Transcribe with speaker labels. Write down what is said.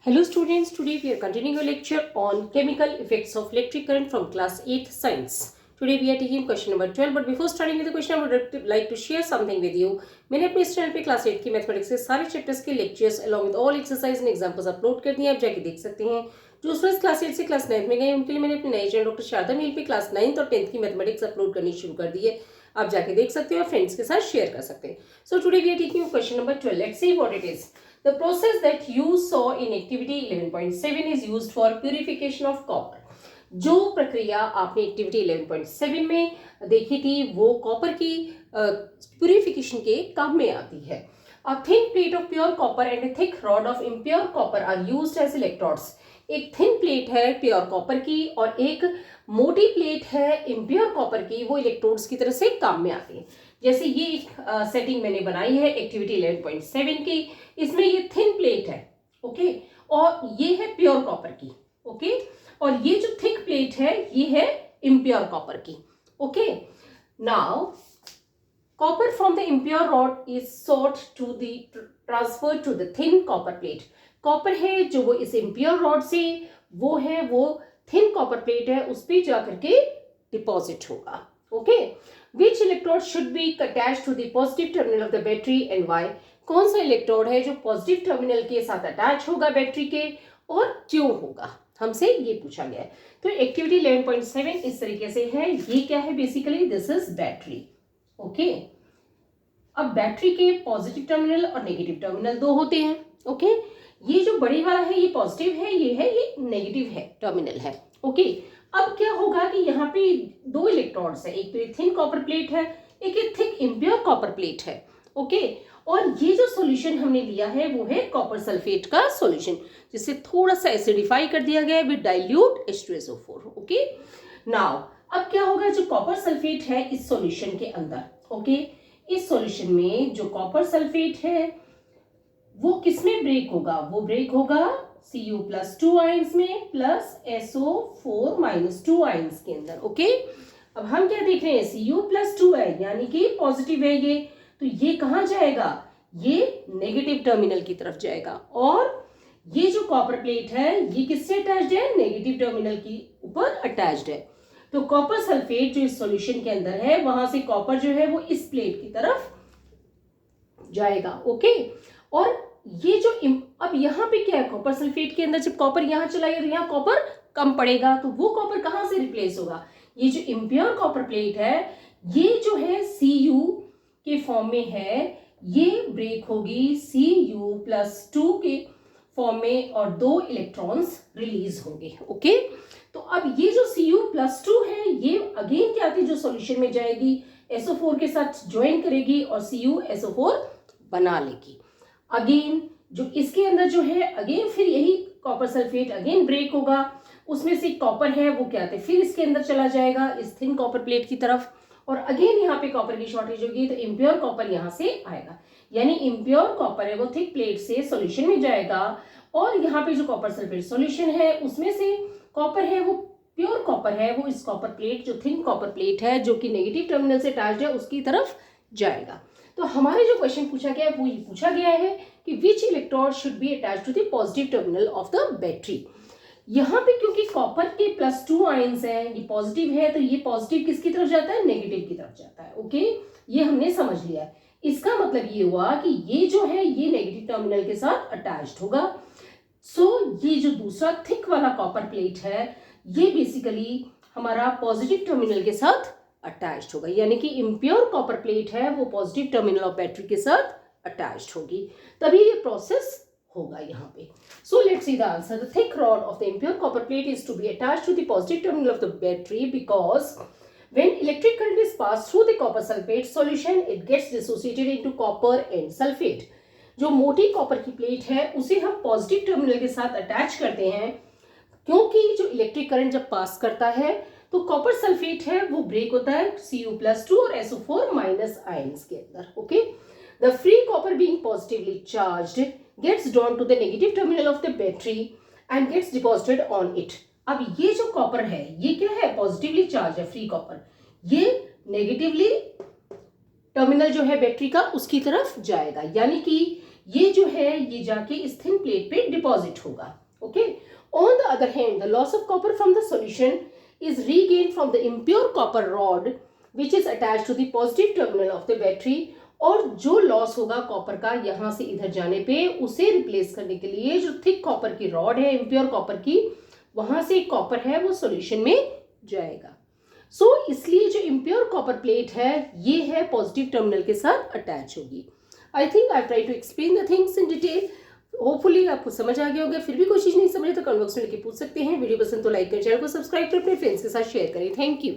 Speaker 1: Hello students, today we are continuing a lecture on chemical effects of electric current from class 8th science. Today we are taking question number 12, but before starting with the question I would like to share something with you. मैंने अपने इस channel पे class 8 की mathematics के सारे chapters के lectures along with all exercise and examples upload कर दिए हैं, आप जाके देख सकते हैं। जो स्टूडेंट्स क्लास 8 से क्लास 9 में गए उनके लिए मैंने अपने नए चैनल डॉक्टर शारदा मील पे क्लास 9th और 10th की मैथमेटिक्स अपलोड करनी शुरू कर दी है, आप जाके देख सकते हो और फ्रेंड्स के साथ शेयर कर सकते हैं। So today we are taking question number 12. Let's see what it is. The process that you saw in activity 11.7 is used for purification of copper. जो प्रक्रिया आपने एक्टिविटी 11.7 में देखी थी वो कॉपर की प्यूरिफिकेशन के काम में आती है. A thin plate of pure copper and a thick rod of impure copper are used as electrodes. एक थिन प्लेट है प्योर कॉपर की और एक मोटी प्लेट है इम्प्योर कॉपर की, वो इलेक्ट्रोड्स की तरह से काम में आती है. जैसे ये एक सेटिंग मैंने बनाई है एक्टिविटी 11.7 की, इसमें ये थिन प्लेट है, ओके, और ये है प्योर कॉपर की, ओके, और ये जो थिक प्लेट है ये है इम्प्योर कॉपर की, okay. Now copper from the impure rod is sought to the transfer to the thin copper plate. Copper है जो वो इस impure rod से वो है वो thin copper plate है उस पे जाकर के डिपॉजिट होगा, okay. Which electrode should be attached to the positive terminal of the battery and why? कौन सा इलेक्ट्रोड है जो पॉजिटिव टर्मिनल के साथ अटैच होगा बैटरी के और क्यों होगा, हमसे ये पूछा गया है. तो एक्टिविटी 11.7 इस तरीके से है. ये क्या है basically, this is battery, okay. अब बैटरी के पॉजिटिव टर्मिनल और नेगेटिव टर्मिनल दो होते हैं, ओके. ये जो बड़े वाला है ये पॉजिटिव है, ये नेगेटिव है टर्मिनल है, ओके. अब क्या होगा कि यहाँ पे दो इलेक्ट्रॉन्स है, एक तो ये थिन कॉपर प्लेट है, एक ये थिक इम्प्योर कॉपर प्लेट है, ओके. और ये जो सॉल्यूशन हमने लिया है वो है कॉपर सल्फेट का सॉल्यूशन, जिसे थोड़ा सा एसिडिफाई कर दिया गया है with dilute H2SO4, okay. Now अब क्या होगा, जो कॉपर सल्फेट है इस सॉल्यूशन के अंदर, ओके, इस सॉल्यूशन में जो कॉपर सल्फेट है वो किसमें ब्रेक होगा, वो ब्रेक होगा Cu+2 आयंस में प्लस SO4-2 आयंस के अंदर, ओके. अब हम क्या देख रहे हैं, Cu+2 है यानी कि पॉजिटिव है ये, तो ये कहां जाएगा, ये नेगेटिव टर्मिनल की तरफ जाएगा. और ये जो कॉपर प्लेट है ये किससे अटैच्ड है, नेगेटिव टर्मिनल की ऊपर अटैच्ड है. तो कॉपर सल्फेट जो इस सॉल्यूशन के अंदर है वहां से कॉपर जो है वो इस प्लेट की तरफ जाएगा, ओके. और ये जो अब यहाँ पे क्या है, कॉपर सल्फेट के अंदर जब कॉपर यहाँ चला गया तो यहाँ कॉपर कम पड़ेगा, तो वो कॉपर कहाँ से रिप्लेस होगा, ये जो इम्प्योर कॉपर प्लेट है ये जो है Cu के फॉर्म में है, ये ब्रेक होगी Cu+2 के फॉर्म में और दो इलेक्ट्रॉन्स रिलीज होंगे, ओके. तो अब ये जो Cu+2 है ये अगेन क्या आती है, जो सॉल्यूशन में जाएगी SO4 के साथ ज्वाइन करेगी और CuSO4 बना लेगी. अगेन जो इसके अंदर जो है अगेन फिर यही कॉपर सल्फेट अगेन ब्रेक होगा, उसमें से कॉपर है वो क्या आते फिर इसके अंदर चला जाएगा इस थिन कॉपर प्लेट की तरफ, और अगेन यहाँ पे कॉपर की शॉर्टेज होगी तो इम्प्योर कॉपर यहाँ से आएगा, यानी इम्प्योर कॉपर है वो थिक प्लेट से सॉल्यूशन में जाएगा और यहाँ पे जो कॉपर सल्फेट सॉल्यूशन है उसमें से कॉपर है वो प्योर कॉपर है वो इस कॉपर प्लेट जो थिन कॉपर प्लेट है जो कि नेगेटिव टर्मिनल से अटैच्ड है उसकी तरफ जाएगा. तो हमारे जो क्वेश्चन पूछा गया है वो ये पूछा गया है कि which electrode should be attached to the positive terminal of the battery. यहाँ पे क्योंकि कॉपर के +2 आयंस है, ये पॉजिटिव है, तो ये पॉजिटिव किसकी तरफ जाता है, नेगेटिव की तरफ जाता है, ओके. ये हमने समझ लिया. इसका मतलब ये हुआ कि ये जो है ये नेगेटिव टर्मिनल के साथ अटैच्ड होगा. सो ये जो दूसरा थिक वाला कॉपर प्लेट है ये बेसिकली हमारा पॉजिटिव टर्मिनल के साथ अटैच्ड होगा, यानी कि इम्प्योर कॉपर प्लेट है वो पॉजिटिव टर्मिनल ऑफ बैटरी के साथ अटैच्ड होगी, तभी ये प्रोसेस होगा यहाँ पे. So let's see the answer. The thick rod of the impure copper plate is to be attached to the positive terminal of the battery because when electric current is passed through the copper sulfate solution it gets dissociated into copper and sulfate. जो मोटी copper की plate है उसे हम positive terminal के साथ attach करते हैं क्योंकि जो इलेक्ट्रिक करंट जब पास करता है तो कॉपर सल्फेट है वो ब्रेक होता है Cu+2 और SO4- आयंस के अंदर, okay. The free copper being positively charged gets drawn to the negative terminal of the battery and gets deposited on it. अब ये जो कॉपर है ये क्या है, पॉजिटिवली चार्ज है फ्री कॉपर, ये नेगेटिवली टर्मिनल जो है बैटरी का उसकी तरफ जाएगा, यानी कि ये जो है ये जाके इस थिन प्लेट पे डिपॉजिट होगा. Okay. On the other hand the loss of copper from the solution is regained from the impure copper rod which is attached to the positive terminal of the battery. और जो loss होगा copper का यहाँ से इधर जाने पे, उसे रिप्लेस करने के लिए जो थिक कॉपर की रॉड है, इम्प्योर कॉपर की, वहां से कॉपर है वो सॉल्यूशन में जाएगा. सो इसलिए जो इम्प्योर कॉपर प्लेट है ये है पॉजिटिव टर्मिनल के साथ अटैच होगी. I think I try to explain the things in detail. Hopefully आपको समझ आ गया होगा. फिर भी कोई चीज़ नहीं समझे तो कमेंट बॉक्स में लिख के पूछ सकते हैं. वीडियो पसंद तो लाइक करें, चैनल को सब्सक्राइब करें, अपने फ्रेंड्स के साथ शेयर करें. Thank you.